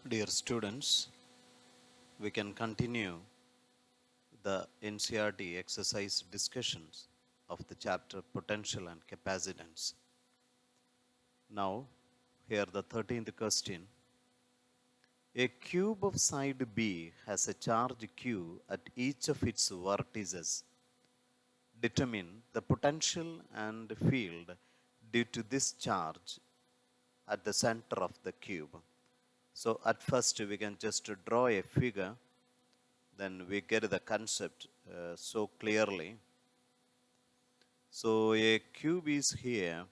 Dear students, we can continue the NCERT exercise discussions of the chapter Potential and Capacitance. Now, here the 13th question. A cube of side B has a charge Q at each of its vertices. Determine the potential and field due to this charge at the center of the cube. So at first we can just draw a figure, then we get the concept so clearly. So a cube is here,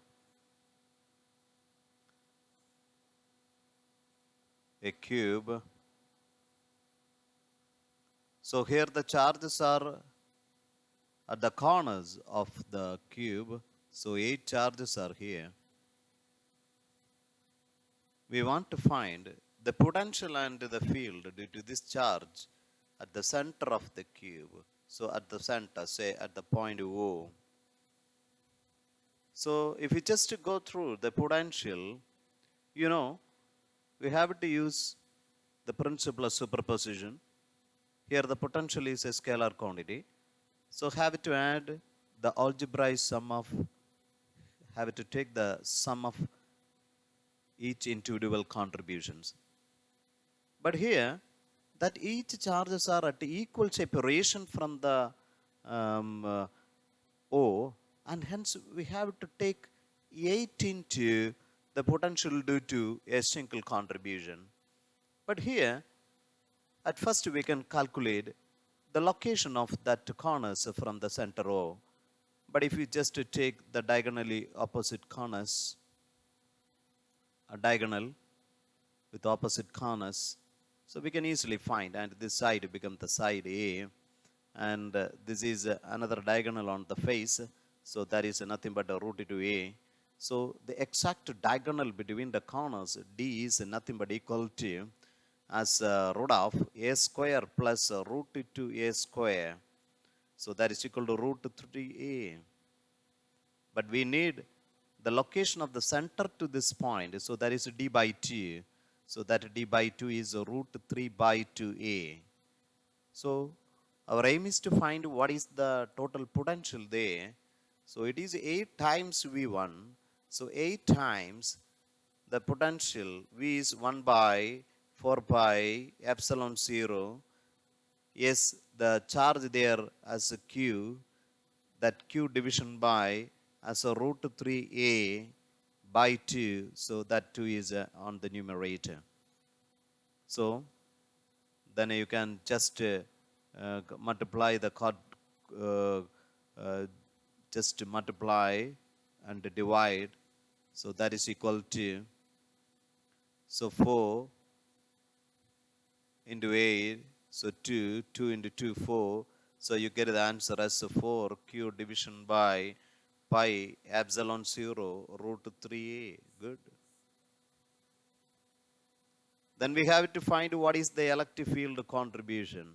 a cube. So here the charges are at the corners of the cube. So 8 charges are here. We want to find the potential and the field due to this charge at the center of the cube. So at the center, say at the point O. So if we just go through the potential, we have to use the principle of superposition. Here the potential is a scalar quantity. So have to add the algebraic sum of, have to take the sum of each individual contributions. But here, that each charges are at equal separation from the O, and hence we have to take 8 into the potential due to a single contribution. But here, at first we can calculate the location of that corners from the center O. But if we just take the diagonally opposite corners, a diagonal with opposite corners, so we can easily find, and this side becomes the side A, and this is another diagonal on the face, so that is nothing but a root 2A. So the exact diagonal between the corners D is nothing but equal to as root of A square plus root 2A square. So that is equal to root 3A. But we need the location of the center to this point. So that is D by 2. So that D by 2 is root 3 by 2A. So our aim is to find what is the total potential there. So it is 8 times V1. So 8 times the potential V is 1 by 4 pi epsilon 0. Yes, the charge there as a Q, that Q division by as a root 3A by 2. So that 2 is on the numerator. So then you can just multiply the just multiply and divide. So that is equal to, so 4 into 8, so 2, 2 into 2, 4. So you get the answer as 4 Q division by pi epsilon 0 root 3A. Good. Then we have to find what is the electric field contribution.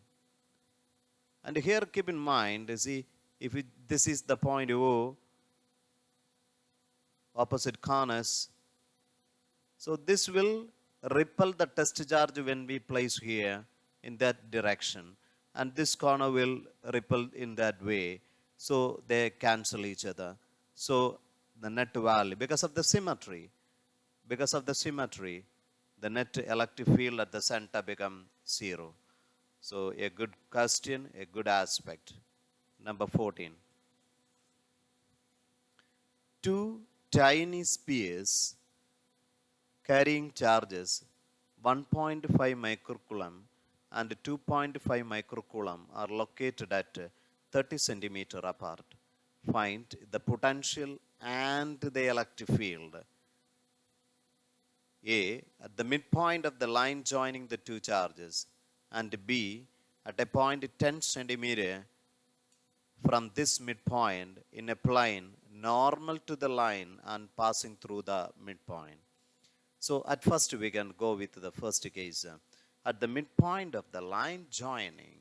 And here keep in mind, see, if this is the point O, opposite corners, so this will repel the test charge when we place here in that direction. And this corner will repel in that way. So they cancel each other. So the net value, because of the symmetry, the net electric field at the center become 0. So a good question, a good aspect. Number 14. Two tiny spheres carrying charges 1.5 microcoulomb and 2.5 microcoulomb are located at 30 centimeter apart. Find the potential and the electric field. A, at the midpoint of the line joining the two charges, and B, at a point 10 centimeter from this midpoint in a plane normal to the line and passing through the midpoint. So at first we can go with the first case. At the midpoint of the line joining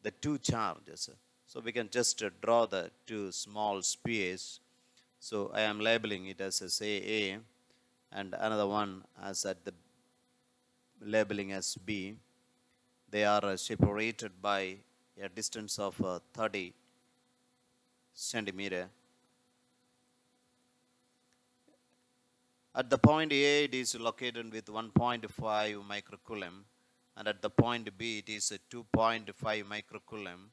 the two charges, so we can just draw the two small spheres. So I am labeling it as say A, and another one as at the labeling as B. They are separated by a distance of 30 centimeter. At the point A, it is located with 1.5 microcoulomb, and at the point B, it is 2.5 microcoulomb.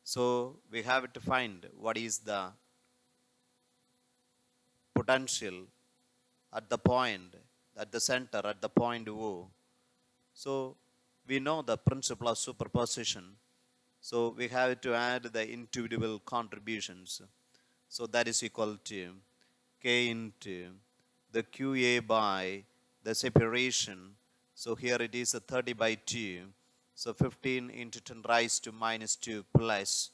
So we have to find what is the potential at the point, at the center, at the point O. So we know the principle of superposition. So we have to add the individual contributions. So that is equal to K into the QA by the separation. So here it is a 30 by 2. So 15 into 10 raised to minus 2 plus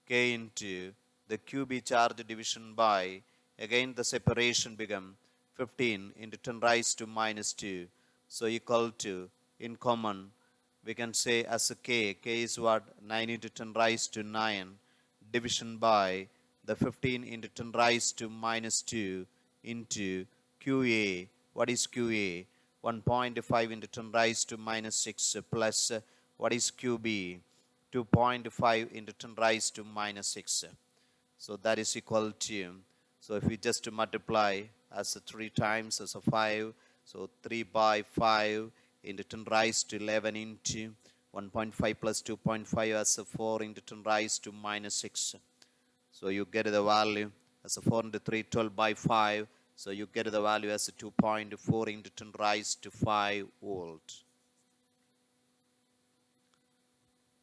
K into the QB charge division by, again the separation become 15 into 10 raised to minus 2. So equal to, in common, we can say as a K is what? 9 into 10 raised to 9 division by the 15 into 10 raised to minus 2 into QA. What is QA? 1.5 into 10 raised to minus 6 plus what is QB? 2.5 into 10 raised to minus 6. So that is equal to, so if we just multiply as a 3 times as a 5, so 3 by 5 into 10 raised to 11 into 1.5 plus 2.5 as a 4 into 10 raised to minus 6. So you get the value as a 4 into 3, 12 by 5. So you get the value as a 2.4 into 10 raised to 5 volt.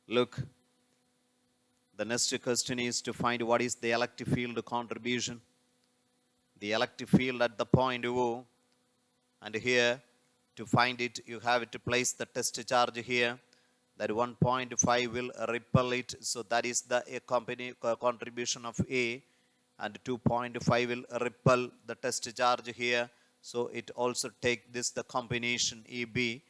Look, the next question is to find what is the electric field contribution. The electric field at the point O, and here to find it you have to place the test charge here. That 1.5 will repel it, so that is the contribution of A, and 2.5 will repel the test charge here, so it also take this the combination EB.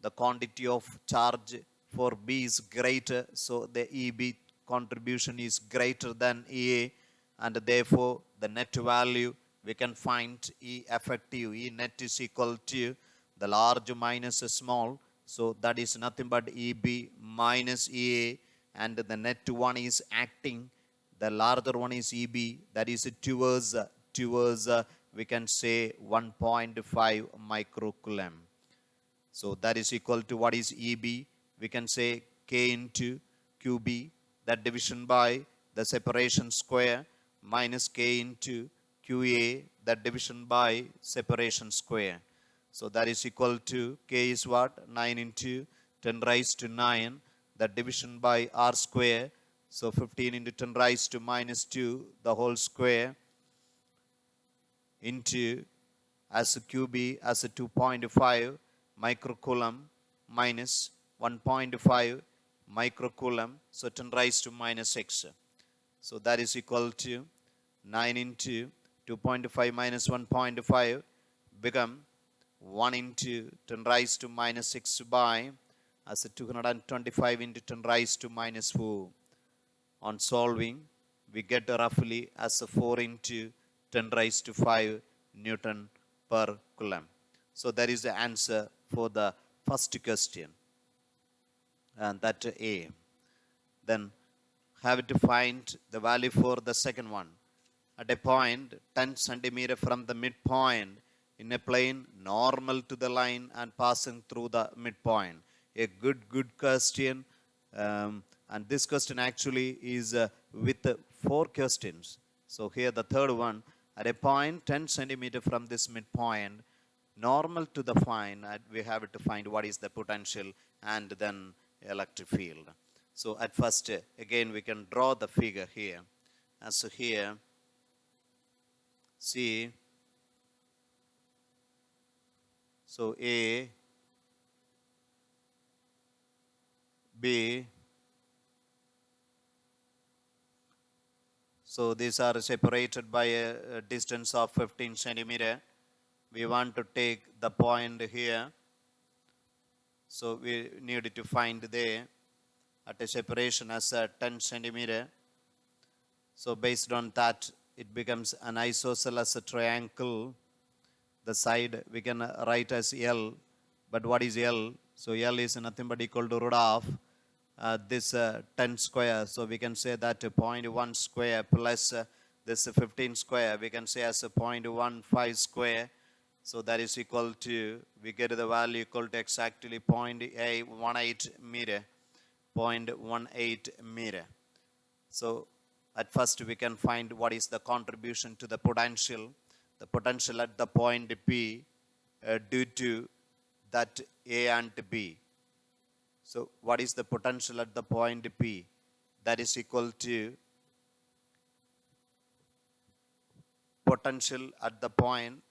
The quantity of charge for B is greater, so the EB contribution is greater than EA, and therefore the net value we can find E effective, E net is equal to the large minus small. So that is nothing but EB minus EA, and the net one is acting. The larger one is EB, that is towards we can say 1.5 microcoulomb. So that is equal to what is EB? We can say K into QB, that division by the separation square, minus K into QA, that division by separation square. So that is equal to K is what? 9 into 10 raised to 9, that division by R square. So 15 into 10 raised to minus 2, the whole square, into as a QB as a 2.5 microcoulomb minus 1.5 microcoulomb, so 10 raised to minus 6. So that is equal to 9 into 2.5 minus 1.5 become 1 into 10 raised to minus 6 by as a 225 into 10 raised to minus 4. On solving, we get roughly as a 4 into 10 raised to 5 Newton per coulomb. So that is the answer for the first question, and that A. Then have to find the value for the second one. At a point 10 centimeter from the midpoint in a plane normal to the line and passing through the midpoint. A good question. And this question actually is with 4 questions. So here the third one, at a point 10 centimeter from this midpoint, normal to the point, we have to find what is the potential and then electric field. So at first, again we can draw the figure here. And so here, see, so A, B, so these are separated by a distance of 15 centimeter. We want to take the point here. So we need to find there at a separation as a 10 centimeter. So based on that, it becomes an isosceles triangle. The side we can write as L. But what is L? So L is nothing but equal to root of this 10 square. So we can say that 0.1 square plus this 15 square, we can say as a 0.15 square. So that is equal to, we get the value equal to exactly 0.18 meter, 0.18 meter. So at first we can find what is the contribution to the potential at the point P due to that A and B. So what is the potential at the point P? That is equal to potential at the point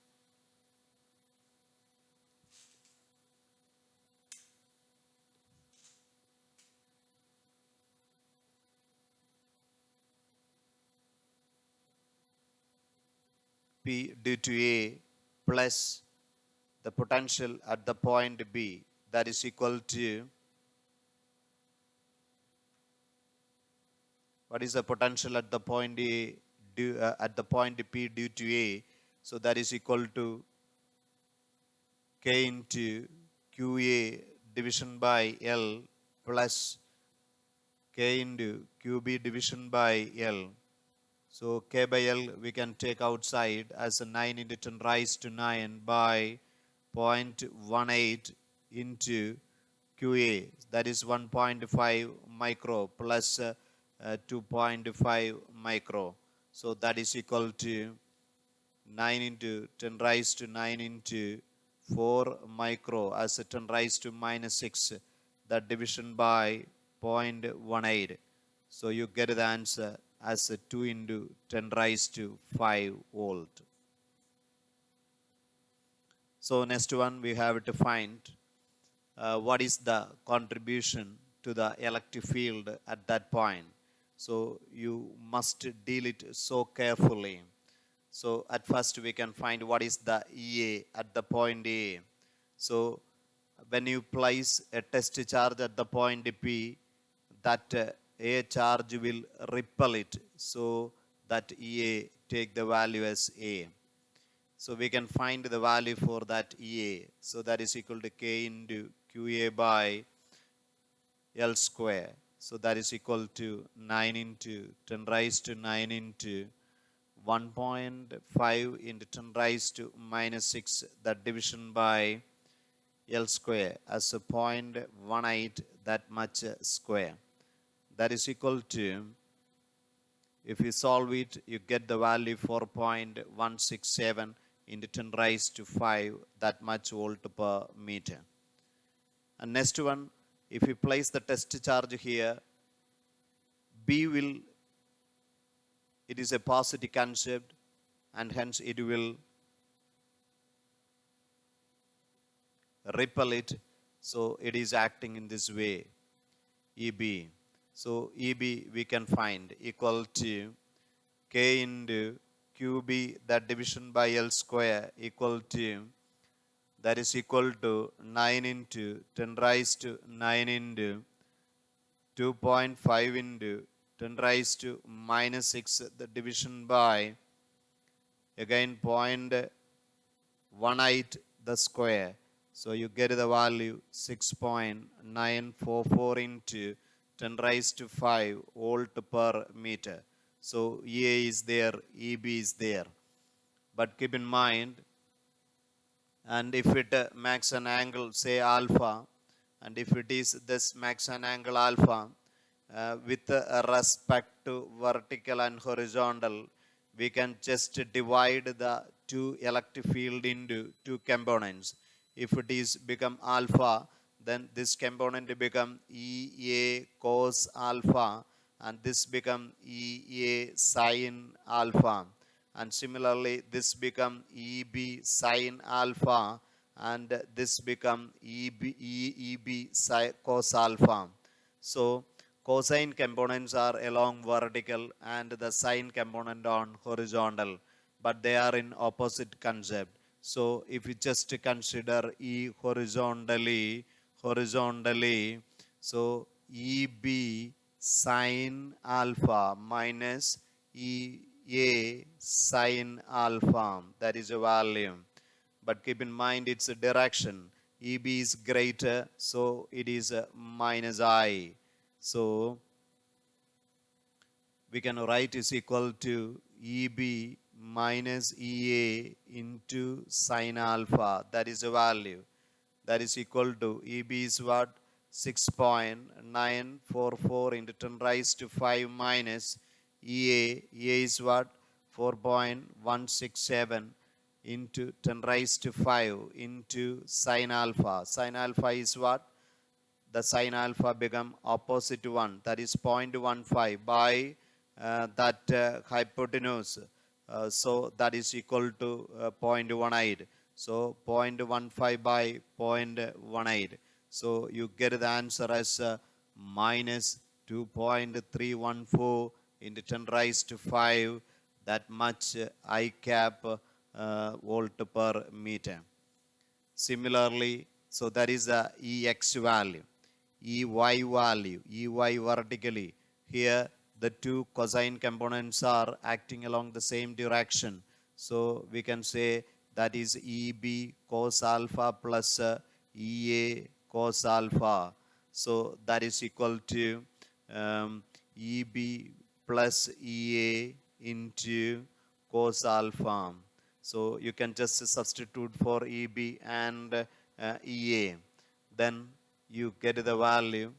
P due to A plus the potential at the point B. That is equal to, what is the potential at the point A at the point P due to A? So that is equal to K into QA division by L plus K into QB division by L. So K by L we can take outside as a 9 into 10 raised to 9 by 0.18 into QA. That is 1.5 micro plus 2.5 micro. So that is equal to 9 into 10 raised to 9 into 4 micro as a 10 raised to minus 6. That division by 0.18. So you get the answer as a 2 into 10 raised to 5 volt. So next one we have to find what is the contribution to the electric field at that point. So you must deal it so carefully. So at first we can find what is the EA at the point A. So when you place a test charge at the point P, that A charge will repel it. So that EA take the value as A. So we can find the value for that EA. So that is equal to K into QA by L square. So that is equal to 9 into 10 raised to 9 into 1.5 into 10 raised to minus 6, that division by L square as a 0.18, that much square. That is equal to, if you solve it, you get the value 4.167 into 10 raised to 5, that much volt per meter. And next one, if you place the test charge here, B will, it is a positive concept and hence it will repel it. So it is acting in this way, EB. So EB we can find equal to K into QB, that division by L square, equal to, that is equal to 9 into 10 raised to 9 into 2.5 into 10 raised to minus 6, the division by again 0.18 the square. So you get the value 6.944 into 10 raised to 5 volt per meter. So EA is there, EB is there. But keep in mind, and if it makes an angle, say alpha, and if it is this makes an angle alpha, with respect to vertical and horizontal, we can just divide the two electric field into two components. If it is become alpha, then this component become EA cos alpha, and this become EA sin alpha. And similarly, this become EB sin alpha, and this become EB cos alpha. So cosine components are along vertical and the sine component on horizontal, but they are in opposite concept. So if you just consider E horizontally, so EB sine alpha minus EA sine alpha, that is a value. But keep in mind its a direction. EB is greater, so it is minus I. So we can write is equal to EB minus EA into sine alpha. That is the value. That is equal to EB is what? 6.944 into 10 raised to 5 minus EA. EA is what? 4.167 into 10 raised to 5 into sine alpha. Sine alpha is what? The sine alpha become opposite 1, that is 0.15 by that hypotenuse. So that is equal to 0.18. So 0.15 by 0.18. So you get the answer as minus 2.314 into 10 raised to 5. That much I cap volt per meter. Similarly, so that is the EX value. EY value, EY vertically. Here the two cosine components are acting along the same direction. So we can say that is EB cos alpha plus EA cos alpha. So that is equal to EB plus EA into cos alpha. So you can just substitute for EB and EA. Then you get the value.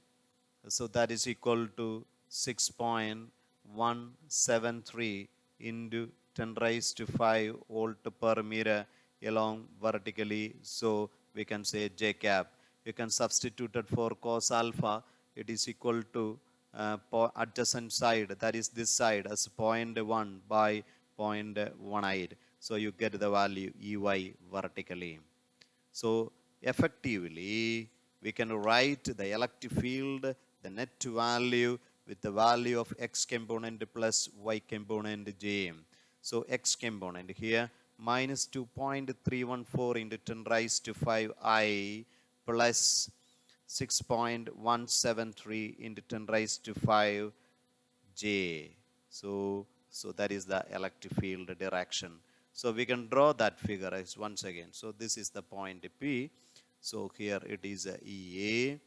So that is equal to 6.173 into 10 raised to 5 volt per meter along vertically. So we can say J cap. You can substitute it for cos alpha. It is equal to adjacent side, that is this side, as 0.1 by 0.18. So you get the value EY vertically. So effectively, we can write the electric field, the net value with the value of x component plus y component j. So x component here minus 2.314 into 10 raised to 5 I plus 6.173 into 10 raised to 5 j. So that is the electric field direction. So we can draw that figure as once again. So this is the point P. So here it is EA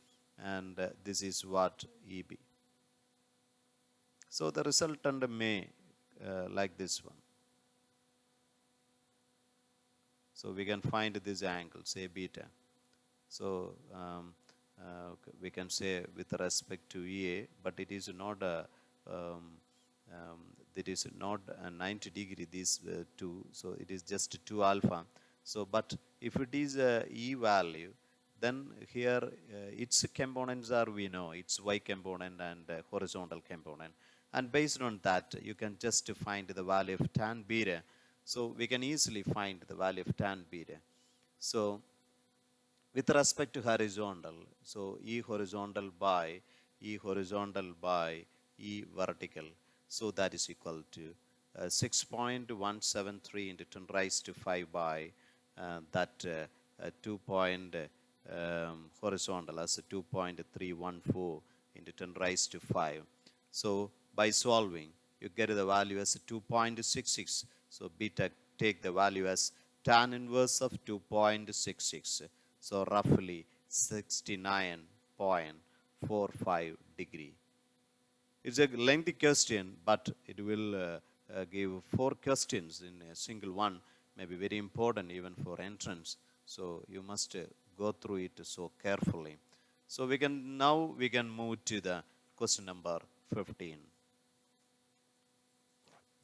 and this is what EB. So the resultant may like this one. So we can find this angle, say beta. So we can say with respect to EA, but it is not a it is not a 90 degree these two, so it is just 2 alpha. So but if it is a E value, then here its components are, we know it's y component and horizontal component, and based on that you can just find the value of tan beta. So we can easily find the value of tan beta. So with respect to horizontal, so E horizontal by E vertical, so that is equal to 6.173 into 10 raised to 5 by that 2 point horizontal as 2.314 into 10 raised to 5. So by solving, you get the value as 2.66. So beta take the value as tan inverse of 2.66. So roughly 69.45 degree. It's a lengthy question, but it will give 4 questions in a single one. May be very important even for entrance. So you must go through it so carefully. So we can move to the question number 15.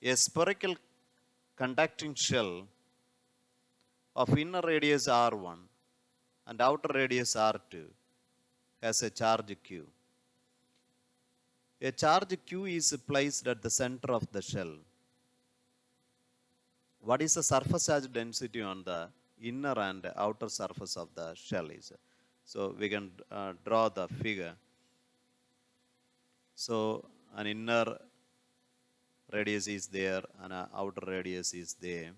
A spherical conducting shell of inner radius R1 and outer radius R2 has a charge Q. A charge Q is placed at the center of the shell. What is the surface charge density on the inner and outer surface of the shell is? So we can draw the figure. So an inner radius is there and an outer radius is there.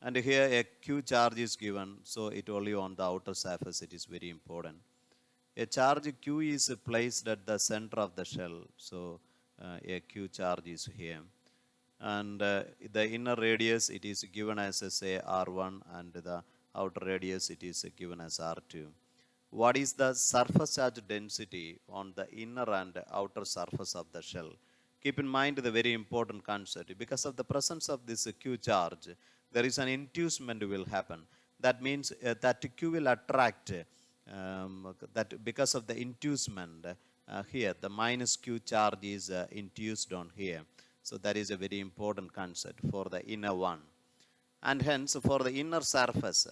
And here a Q charge is given, so it only on the outer surface, it is very important. A charge Q is placed at the center of the shell, so a Q charge is here. And the inner radius, it is given as say R1 and the outer radius it is given as R2. What is the surface charge density on the inner and outer surface of the shell? Keep in mind the very important concept. Because of the presence of this Q charge, there is an inducement will happen. That means that Q will attract, that because of the inducement here, the minus Q charge is induced on here. So that is a very important concept for the inner one. And hence for the inner surface,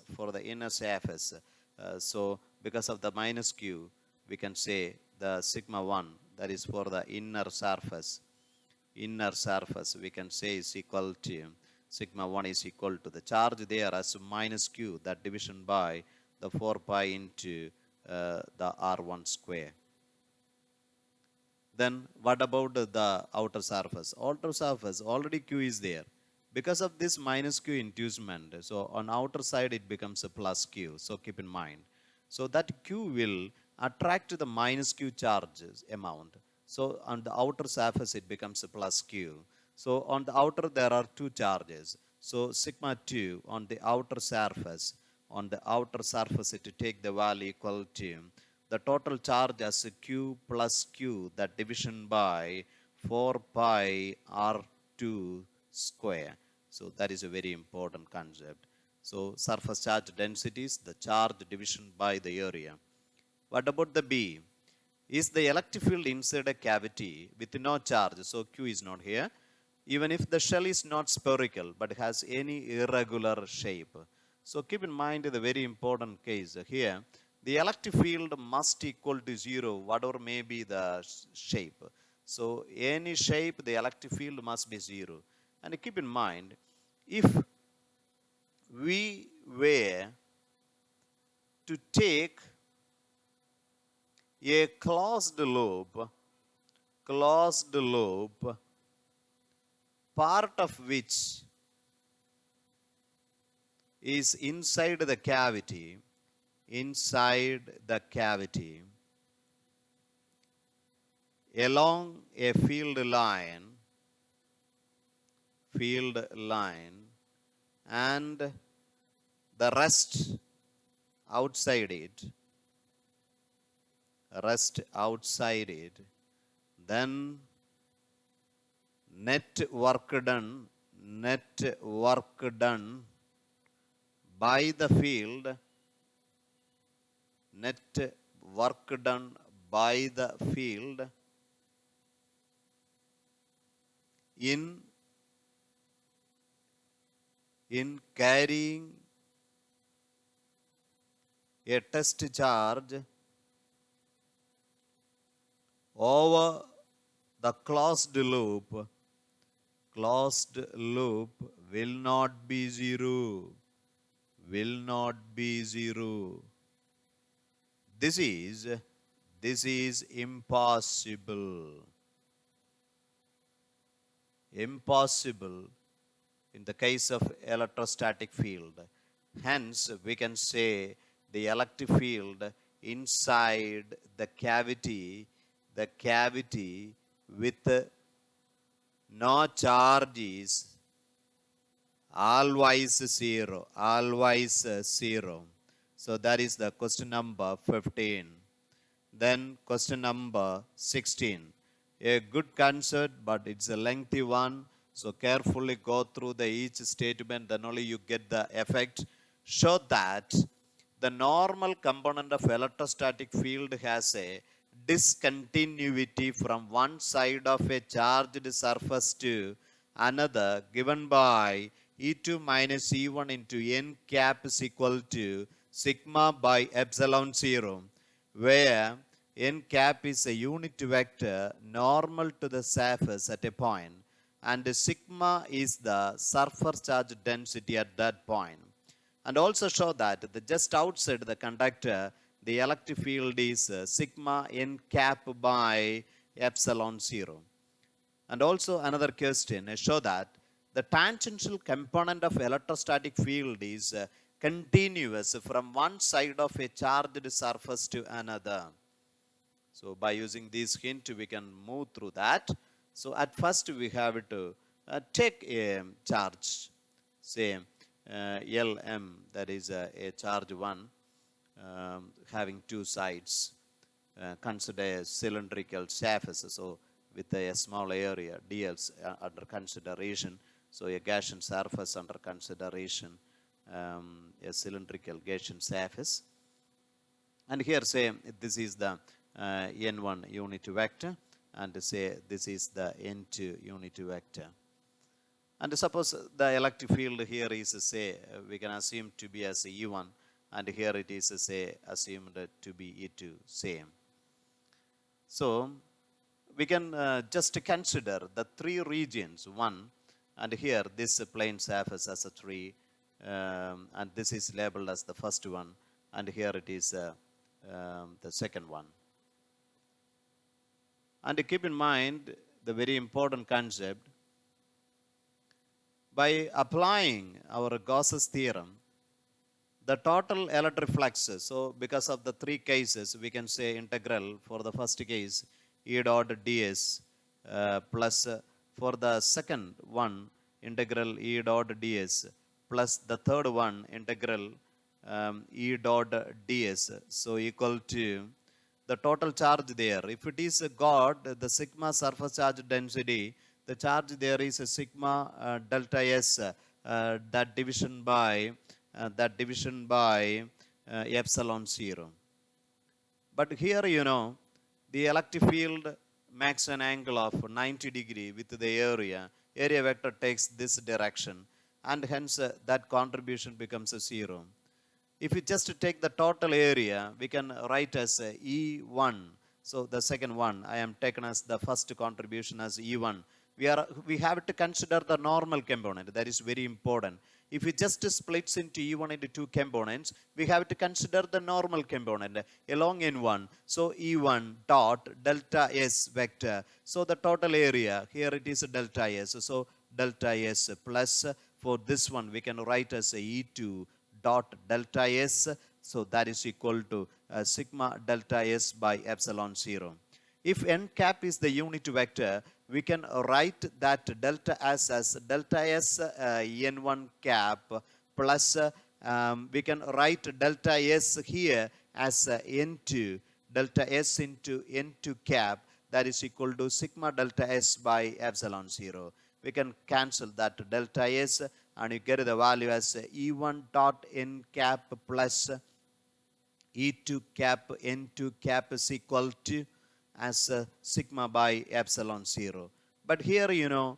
so because of the minus Q, we can say the sigma 1, that is for the inner surface, we can say is equal to, sigma 1 is equal to the charge there as minus Q, that division by the 4 pi into the R1 square. Then what about the outer surface? Outer surface, already Q is there. Because of this minus Q inducement, so on outer side it becomes a plus Q. So keep in mind. So that Q will attract the minus Q charges amount. So on the outer surface it becomes a plus Q. So on the outer there are two charges. So sigma 2 on the outer surface. On the outer surface it take the value equal to the total charge as Q plus Q, that division by 4 pi R2 square. So that is a very important concept. So surface charge densities, the charge division by the area. What about the B? Is the electric field inside a cavity with no charge? So Q is not here. Even if the shell is not spherical but has any irregular shape. So keep in mind the very important case here. The electric field must equal to 0, whatever may be the shape. So any shape, the electric field must be 0. And keep in mind, if we were to take a closed loop, part of which is inside the cavity, along a field line, and the rest outside it, then net work done by the field, in carrying a test charge over the closed loop will not be zero. This is impossible in the case of electrostatic field. Hence, we can say the electric field inside the cavity with no charge is always zero. So that is the question number 15. Then question number 16. A good concept, but it's a lengthy one. So carefully go through each statement, then only you get the effect. Show that the normal component of electrostatic field has a discontinuity from one side of a charged surface to another, given by E2 minus E1 into n cap is equal to sigma by epsilon 0, where n cap is a unit vector normal to the surface at a point, and sigma is the surface charge density at that point. And also show that just outside the conductor, the electric field is sigma n cap by epsilon 0. And also another question, show that the tangential component of electrostatic field is continuous from one side of a charged surface to another. So by using this hint, we can move through that. So at first we have to take a charge, say LM, that is a charge 1 having two sides. Consider a cylindrical surface, so with a small area, dls under consideration. So a Gaussian surface under consideration, a cylindrical Gaussian surface. And here say this is the n1 unit vector, and say this is the n2 unit vector. And suppose the electric field here is, say, we can assume to be as E1, and here it is, say, assumed to be E2, same. So we can just consider the three regions, one, and here this plane surface as a 3, and this is labeled as the first one, and here it is the second one. And keep in mind the very important concept. By applying our Gauss's theorem, the total electric flux, so because of the three cases, we can say integral for the first case, E dot ds, plus for the second one, integral E dot ds, plus the third one, integral E dot ds, so equal to the total charge there. If it is God, the sigma surface charge density, the charge there is a sigma delta s, that division by epsilon 0. But here, the electric field makes an angle of 90 degree with the area. Area vector takes this direction, and hence that contribution becomes a 0. If you just take the total area, we can write as E1. So the second one, I am taken as the first contribution as E1. We have to consider the normal component. That is very important. If we just splits into E1 into two components, we have to consider the normal component along N1. So E1 dot delta S vector. So the total area, here it is delta S. So delta S plus, for this one we can write as E2 dot delta S. So that is equal to sigma delta S by epsilon 0. If n cap is the unit vector, we can write that delta S as delta S n1 cap plus, we can write delta S here as n2, delta S into n2 cap, that is equal to sigma delta S by epsilon 0. We can cancel that delta S, and you get the value as E1 dot n cap plus E2 cap n2 cap is equal to as sigma by epsilon 0. But here, N2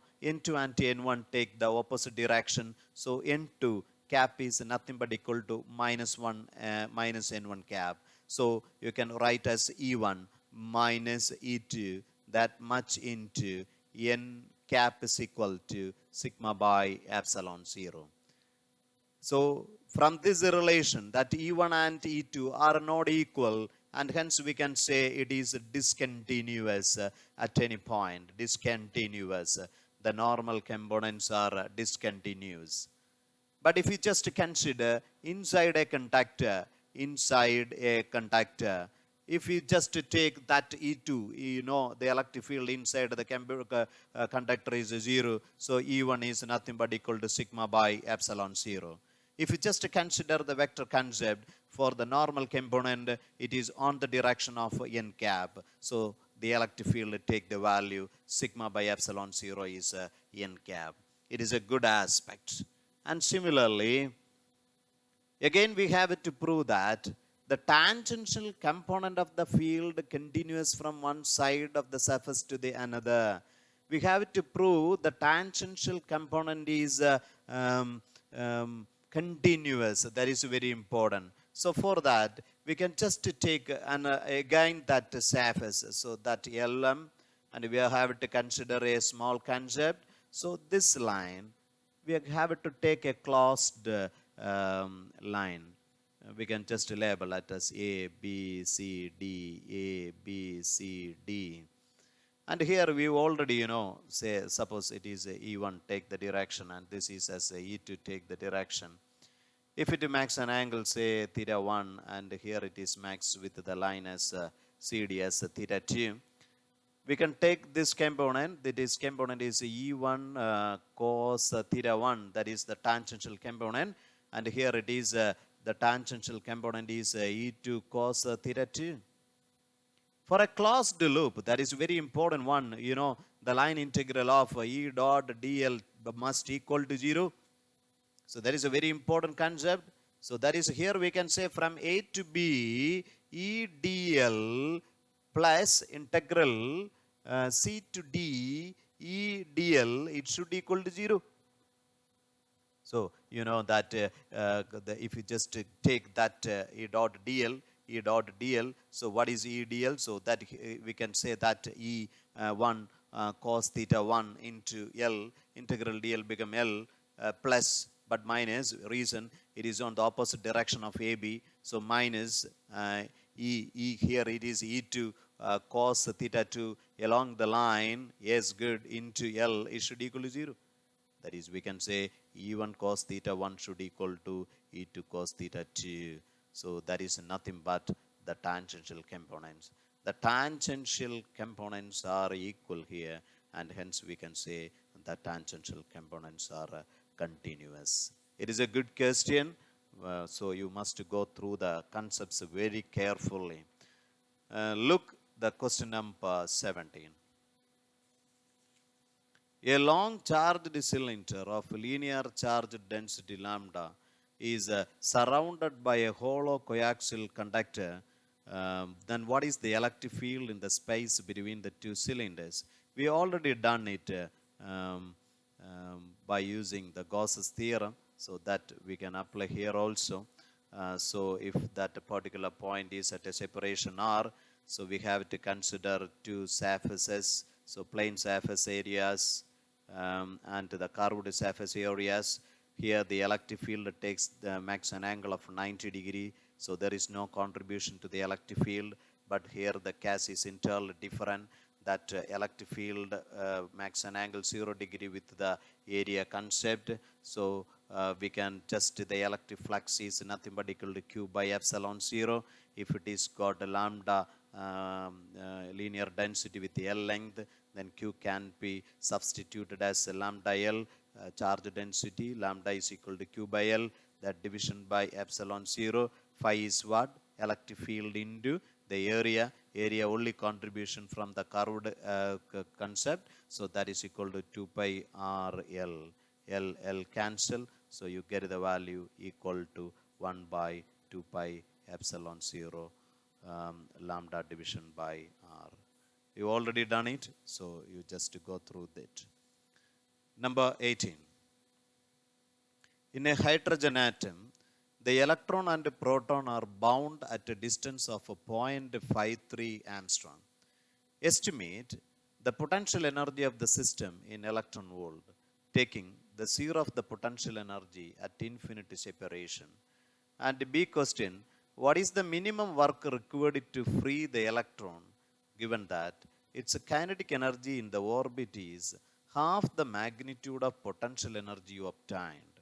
and N1 take the opposite direction. So N2 cap is nothing but equal to minus N1 cap. So you can write as E1 minus E2, that much into N cap is equal to sigma by epsilon 0. So from this relation that E1 and E2 are not equal, and hence we can say it is discontinuous at any point, discontinuous. The normal components are discontinuous. But if you just consider inside a conductor, if you just take that E2, the electric field inside the conductor is 0, so E1 is nothing but equal to sigma by epsilon 0. If you just consider the vector concept, for the normal component, it is on the direction of n cap. So the electric field take the value sigma by epsilon 0 is n cap. It is a good aspect. And similarly, again we have to prove that the tangential component of the field continues from one side of the surface to the another. We have to prove the tangential component is continuous. That is very important. So for that, we can just take again that surface, so that LM, and we have to consider a small concept. So this line, we have to take a closed line. We can just label it as A, B, C, D, A, B, C, D. And here we already, say, suppose it is E1 take the direction, and this is as E2 take the direction. If it makes an angle, say theta 1, and here it is max with the line as CD as theta 2, we can take this component. This component is E1 cos theta 1, that is the tangential component. And here it is the tangential component is E2 cos theta 2. For a closed loop, that is very important one, the line integral of E dot dl must equal to 0. So that is a very important concept. So that is here we can say from A to B, E dl plus integral C to D, E dl, it should equal to 0. So you know that if you just take that E dot dl, so what is E dl? So that we can say that E1 cos theta 1 into L, integral dl become L plus but minus, reason it is on the opposite direction of AB, so minus E here it is E2 cos theta 2 along the line, yes, good, into L, it should equal to 0. That is, we can say E1 cos theta 1 should equal to E2 cos theta 2. So that is nothing but the tangential components. The tangential components are equal here, and hence we can say the tangential components are continuous. It is a good question, so you must go through the concepts very carefully. Look the question number 17. A long charged cylinder of linear charge density lambda is surrounded by a hollow coaxial conductor. Then what is the electric field in the space between the two cylinders? We already done it by using the Gauss's theorem, so that we can apply here also. So if that particular point is at a separation R, so we have to consider two surfaces, so plane surface areas and the curved surface areas. Here the electric field makes an angle of 90 degree, so there is no contribution to the electric field, but here the case is entirely different. That electric field makes an angle 0 degree with the area concept. So we can just, the electric flux is nothing but equal to Q by epsilon 0. If it is got a lambda linear density with L length, then Q can be substituted as lambda L charge density. Lambda is equal to Q by L, that division by epsilon 0. Phi is what? Electric field into the area only contribution from the curved concept, so that is equal to 2 pi r L cancel, so you get the value equal to 1 by 2 pi epsilon 0 lambda division by r. You already done it, so you just go through that. Number 18. In a hydrogen atom, the electron and proton are bound at a distance of 0.53 angstrom. Estimate the potential energy of the system in electron volt, taking the zero of the potential energy at infinity separation. And B question, what is the minimum work required to free the electron, given that its kinetic energy in the orbit is half the magnitude of potential energy obtained?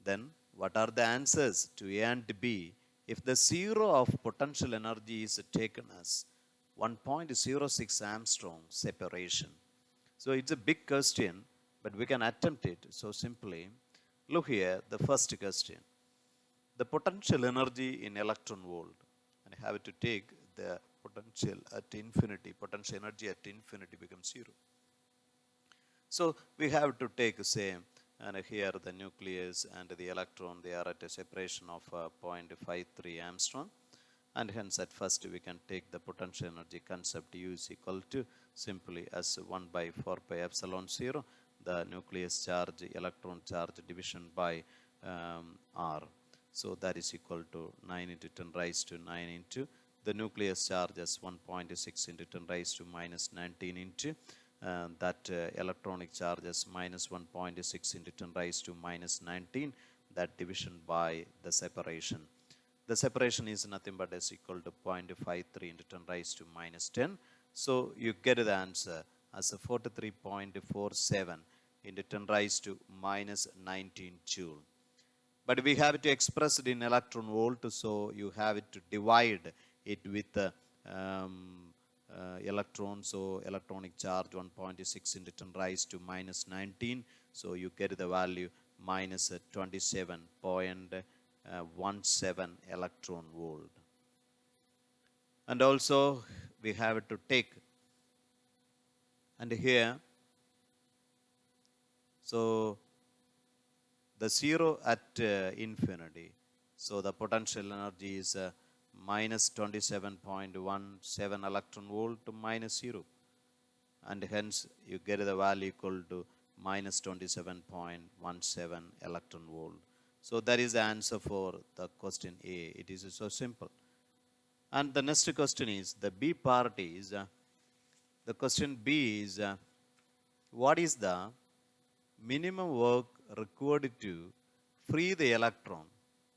Then what are the answers to A and B if the zero of potential energy is taken as 1.06 angstrom separation? So it's a big question, but we can attempt it so simply. Look here, the first question. The potential energy in electron volt, and I have to take the potential at infinity, potential energy at infinity becomes 0. So we have to take, say, and here the nucleus and the electron, they are at a separation of 0.53 angstrom, and hence at first we can take the potential energy concept U is equal to simply as 1 by 4 pi epsilon 0, the nucleus charge, electron charge division by R. So that is equal to 9 into 10 raised to 9 into the nucleus charge as 1.6 into 10 raised to minus 19 into that electronic charge as minus 1.6 into 10 raised to minus 19, that division by the separation. The separation is nothing but is equal to 0.53 into 10 raised to minus 10. So you get the answer as a 43.47 into 10 raised to minus 19 joule. But we have to express it in electron volt, so you have to divide it with electrons, so electronic charge 1.6 into 10 raised to minus 19, so you get the value minus 27.17 electron volt. And also we have to take, and here, so the zero at infinity, so the potential energy is minus 27.17 electron volt to minus 0, and hence you get the value equal to minus 27.17 electron volt. So that is the answer for the question A. It is so simple. And the next question is, the B part is, the question B is, what is the minimum work required to free the electron?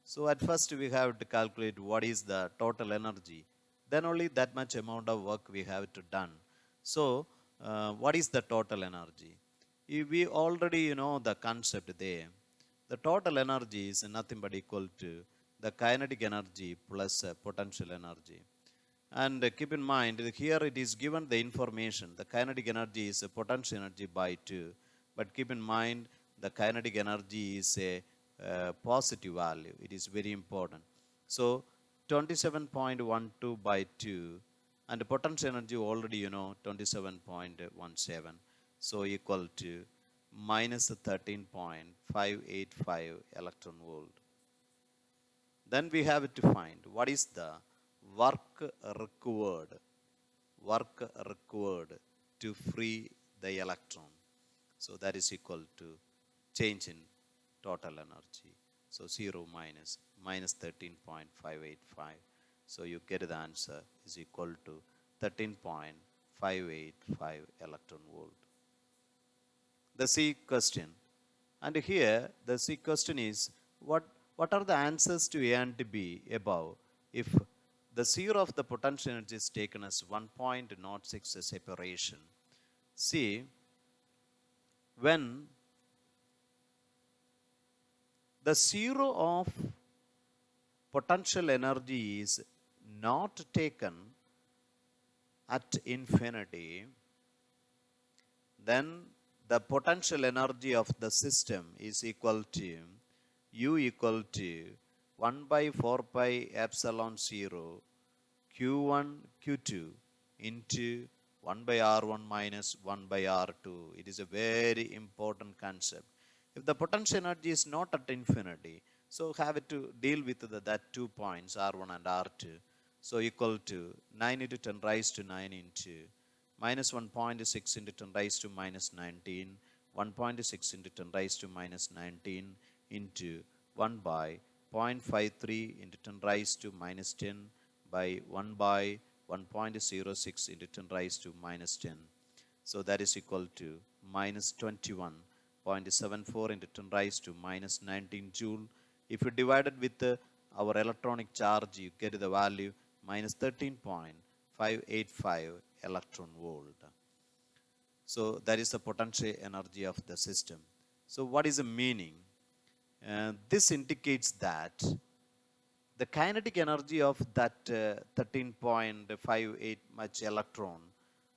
So at first we have to calculate what is the total energy. Then only that much amount of work we have to done. So what is the total energy? We already know the concept there. The total energy is nothing but equal to the kinetic energy plus potential energy. And keep in mind, here it is given the information. The kinetic energy is a potential energy by 2. But keep in mind, the kinetic energy is a positive value. It is very important. So 27.12 by 2, and the potential energy already 27.17. So equal to minus 13.585 electron volt. Then we have to find what is the work required to free the electron. So that is equal to change in total energy. So 0 minus 13.585. So you get the answer is equal to 13.585 electron volt. The C question. And here the C question is, what are the answers to A and B above if the zero of the potential energy is taken as 1.06 separation? See, when the zero of potential energy is not taken at infinity, then the potential energy of the system is equal to U equal to 1 by 4 pi epsilon 0 Q1 Q2 into 1 by R1 minus 1 by R2. It is a very important concept. If the potential energy is not at infinity, so have to deal with that 2 points R1 and R2. So equal to 9 into 10 raised to 9 into minus 1.6 into 10 raised to minus 19, 1.6 into 10 raised to minus 19 into 1 by 0.53 into 10 raised to minus 10 by 1 by 1.06 into 10 raised to minus 10. So that is equal to minus 21.74 into 10 raised to minus 19 joule. If you divide it with our electronic charge, you get the value minus 13.585 electron volt. So that is the potential energy of the system. So what is the meaning? This indicates that the kinetic energy of that 13.58 much electron,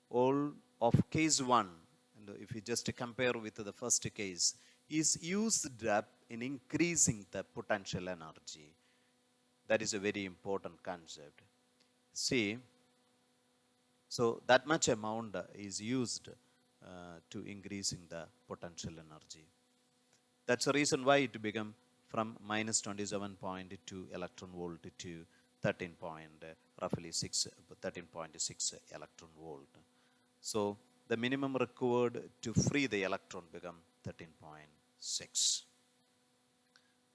all of case 1, and if you just compare with the first case, is used up in increasing the potential energy. That is a very important concept. See, so that much amount is used to increasing the potential energy. That's the reason why it became from minus 27.2 electron volt to 13.6 electron volt. So the minimum required to free the electron become 13.6.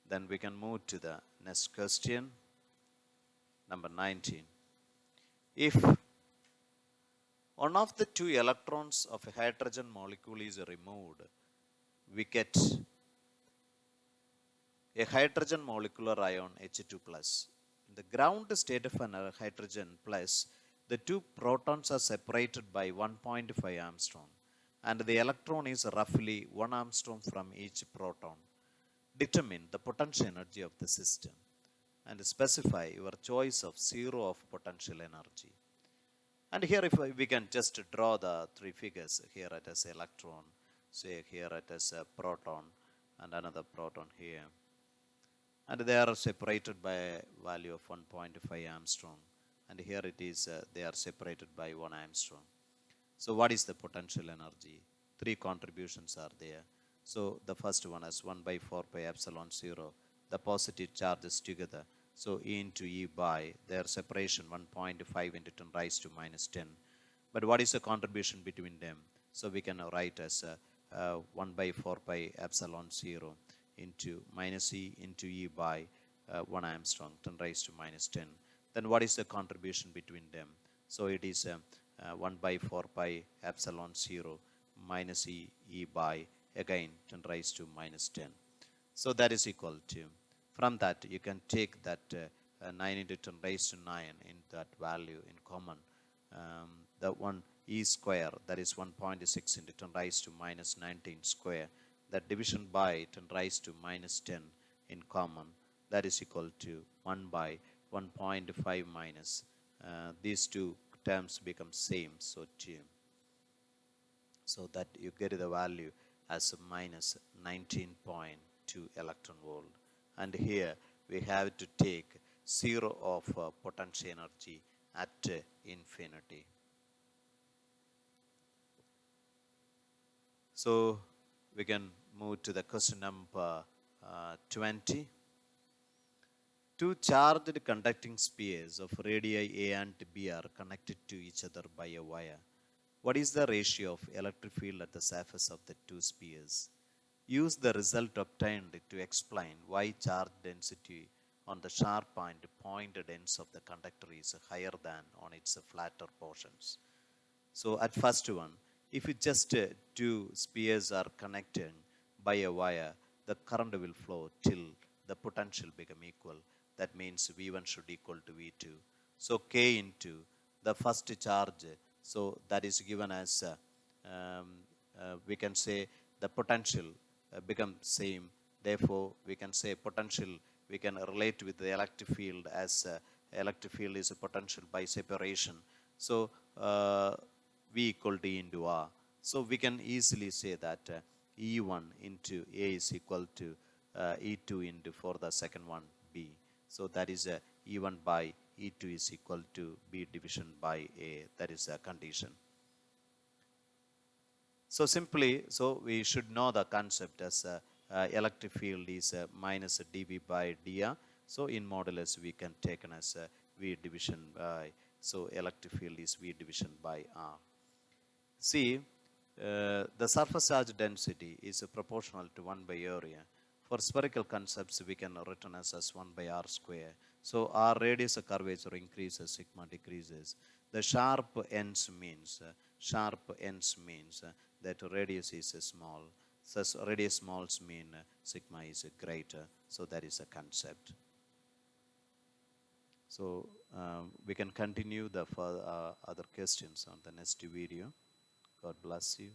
Then we can move to the next question, number 19. If one of the 2 electrons of a hydrogen molecule is removed, we get a hydrogen molecular ion H2 plus. In the ground state of an hydrogen plus, the 2 protons are separated by 1.5 Armstrong, and the electron is roughly 1 Armstrong from each proton. Determine the potential energy of the system and specify your choice of zero of potential energy. And here if we can just draw the three figures, here it is electron, say here it is a proton and another proton here. And they are separated by a value of 1.5 Armstrong. And here it is, they are separated by 1 Armstrong. So what is the potential energy? Three contributions are there. So the first one is 1 by 4 pi epsilon 0, the positive charges together. So E into E by their separation 1.5 into 10 raised to minus 10. But what is the contribution between them? So we can write as 1 by 4 pi epsilon 0 into minus E into E by 1 Armstrong 10 raised to minus 10. Then what is the contribution between them? So it is 1 by 4 pi epsilon 0 minus E by again 10 raised to minus 10. So that is equal to, from that you can take that 9 into 10 raised to 9 in that value in common. The one E square, that is 1.6 into 10 raised to minus 19 square. That division by 10 raised to minus 10 in common, that is equal to 1 by 1.5 minus. These two terms become same, so 2. So that you get the value as minus 19.2 electron volt. And here we have to take 0 of potential energy at infinity. So we can move to the question number 20. Two charged conducting spheres of radii A and B are connected to each other by a wire. What is the ratio of electric field at the surface of the two spheres? Use the result obtained to explain why charge density on the sharp and pointed ends of the conductor is higher than on its flatter portions. So at first one, if you just two spheres are connected by a wire, the current will flow till the potential become equal. That means V1 should equal to V2. So K into the first charge, so that is given as, we can say the potential become same. Therefore, we can say potential, we can relate with the electric field as electric field is a potential by separation. So V equal to E into R. So we can easily say that E1 into A is equal to E2 into, for the second one, B. So that is E1 by E2 is equal to B division by A. That is a condition. So simply, so we should know the concept as electric field is minus dV by dr. So in modulus we can take as V division by, so electric field is V division by R. See, the surface charge density is proportional to 1 by area. For spherical concepts, we can written as 1 by r square. So r radius of curvature increases, sigma decreases. The sharp ends means that radius is small. Thus radius smalls mean sigma is greater. So that is a concept. So we can continue the other questions on the next video. God bless you.